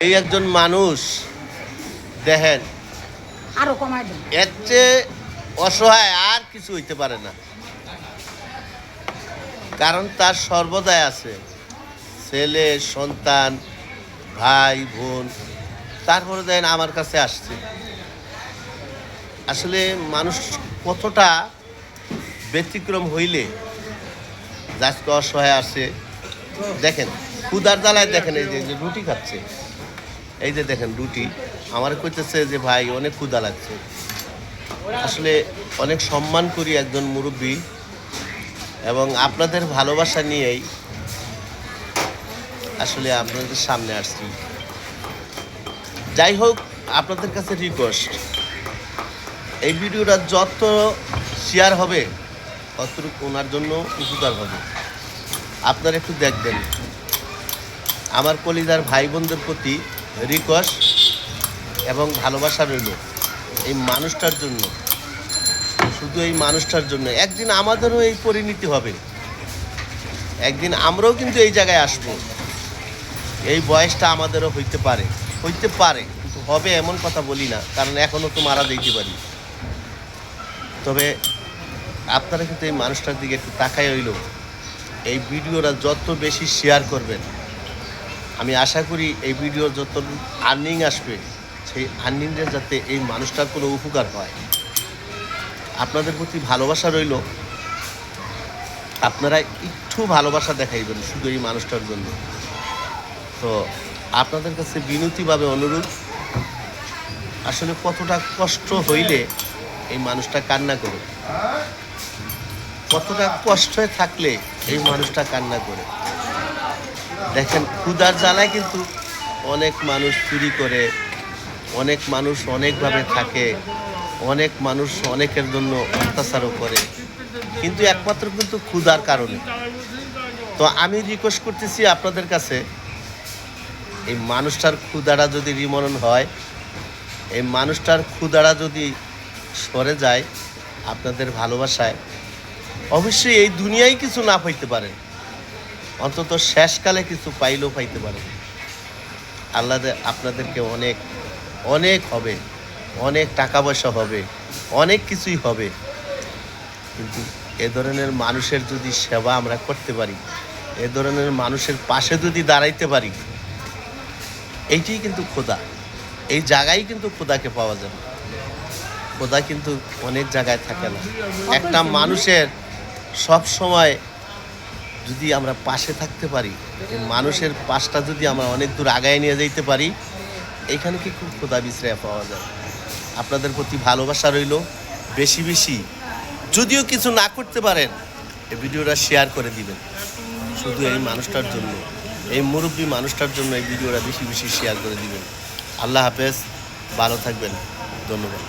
এই একজন মানুষ দেখেন আরো কমাই দেন। এর চেয়ে অসহায় আর কিছু হইতে পারে না, কারণ তার সর্বদাই আছে ছেলে সন্তান ভাই বোন, তারপরে দেখেন আমার কাছে আসছে। আসলে মানুষ কতটা ব্যতিক্রম হইলে আজকে অসহায় আসে। দেখেন ক্ষুদার জ্বালায় দেখেন এই যে রুটি খাচ্ছে, এই যে দেখেন রুটি আমার কইতেছে যে ভাই অনেক ক্ষুধা লাগছে। আসলে অনেক সম্মান করি একজন মুরব্বী এবং আপনাদের ভালোবাসা নিয়েই আসলে আপনাদের সামনে আসছি। যাই হোক, আপনাদের কাছে রিকোয়েস্ট, এই ভিডিওটা যত শেয়ার হবে ততটুকু ওনার জন্য উপকার হবে। আপনারা একটু দেখবেন। আমার কলিজার ভাই বোনদের প্রতি রিকোয়েস্ট এবং ভালোবাসা রইল এই মানুষটার জন্য, শুধু এই মানুষটার জন্য। একদিন আমাদেরও এই পরিণতি হবে, একদিন আমরাও কিন্তু এই জায়গায় আসবো। এই বয়সটা আমাদেরও হইতে পারে কিন্তু হবে এমন কথা বলি না, কারণ এখনও তো মারা যেতে পারি। তবে আপনারা কিন্তু এই মানুষটার দিকে একটু তাকাই হইল, এই ভিডিওটা যত বেশি শেয়ার করবেন, আমি আশা করি এই ভিডিওর যত আর্নিং আসবে সেই আর্নিংয়ের যাতে এই মানুষটার কোনো উপকার হয়। আপনাদের প্রতি ভালোবাসা রইল, আপনারা একটু ভালোবাসা দেখাইবেন শুধু এই মানুষটার জন্য। তো আপনাদের কাছে বিনতিভাবে অনুরোধ, আসলে কতটা কষ্ট হইলে এই মানুষটা কান্না করে, কতটা কষ্টে থাকলে এই মানুষটা কান্না করে। দেখেন ক্ষুধার জ্বালায় কিন্তু অনেক মানুষ চুরি করে, অনেক মানুষ অনেকভাবে থাকে, অনেক মানুষ অনেকের জন্য অত্যাচারও করে, কিন্তু একমাত্র কিন্তু ক্ষুধার কারণে। তো আমি রিকোয়েস্ট করতেছি আপনাদের কাছে, এই মানুষটার ক্ষুধাটা যদি নিবারণ হয়, এই মানুষটার ক্ষুধাটা যদি সরে যায় আপনাদের ভালোবাসায়, অবশ্যই এই দুনিয়ায় কিছু না পাইতে পারেন, অন্তত শেষকালে কিছু পাইলেও পাইতে পারেন। আল্লাহ আপনাদেরকে অনেক অনেক হবে, অনেক টাকা পয়সা হবে, অনেক কিছুই হবে, কিন্তু এ ধরনের মানুষের যদি সেবা আমরা করতে পারি, এ ধরনের মানুষের পাশে যদি দাঁড়াইতে পারি, এইটাই কিন্তু খোদা। এই জায়গায় কিন্তু খোদাকে পাওয়া যাবে। খোদা কিন্তু অনেক জায়গায় থাকে না। একটা মানুষের সব সময় যদি আমরা পাশে থাকতে পারি, এই মানুষের পাশটা যদি আমরা অনেক দূর আগায় নিয়ে যেতে পারি, এইখানে কি খুব খোদা বিশ্রয় পাওয়া যায়। আপনাদের প্রতি ভালোবাসা রইল, বেশি বেশি যদিও কিছু না করতে পারেন এই ভিডিওটা শেয়ার করে দিবেন শুধু এই মানুষটার জন্য, এই মুরব্বী মানুষটার জন্য এই ভিডিওটা বেশি বেশি শেয়ার করে দিবেন। আল্লাহ হাফেজ, ভালো থাকবেন, ধন্যবাদ।